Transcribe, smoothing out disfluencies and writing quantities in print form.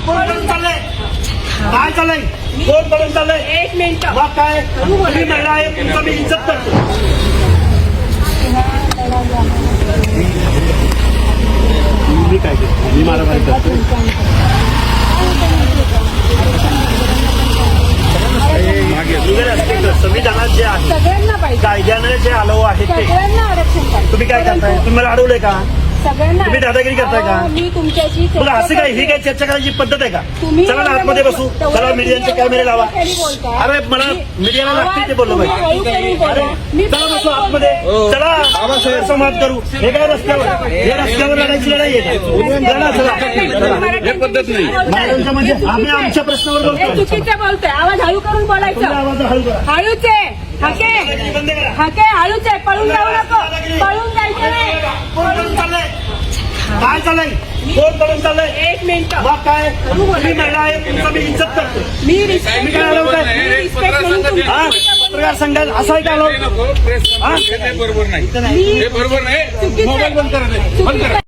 कोण करून चाललंय? काय चाललंय? कोण करून चाललंय? एक मिनिट. मग काय तुम्ही महिला आहे, तुमचा मी इज्जत करतो. मी काय करतो? मी मारामारी करतो. संविधानात जे आहे, सगळ्यांना पाहिजे, कायद्याने जे आलो आहे ते सगळ्यांना आरक्षण पाहिजे. तुम्ही काय करताय? तुम्ही मला अडवलंय का? सगळ्यांना. तुम्ही दादागिरी करताय का? मी तुमच्याशी तुला असं काय ही काय चर्चा करायची पद्धत आहे का? तुम्ही चला ना आतमध्ये बसू. चला मीडियाचे कॅमेरे लावा. अरे मला मीडियाला लागते ते बोललो पाहिजे. अरे चला बसू आतमध्ये. चला संवाद करू. हे काय रस्त्यावर, हे रस्त्यावर लढायची लढाई आहे. चला हे पद्धत नाही. महाराजांच्या म्हणजे आम्ही आमच्या प्रश्नावर बोलतो. चुकीचं बोलतोय. आवाज हळू करून बोलायचं. आवाज हळू करा. हळूच आहे. हाके बंद करा. हाके हळूच आहे. पळून जाऊ नको. पळून जायचं नाही. कोण करून चाललंय? काय चाललंय? कोण करून चाललंय? एक मिनिट. मग काय तुम्ही महिला आहे, तुमचा मी इज्जत करतो. मी मी काय आलो काय? हा पत्रकार संघात असं आहे का आलो? बरोबर नाही. हे बरोबर नाही. मोबाईल बंद करा.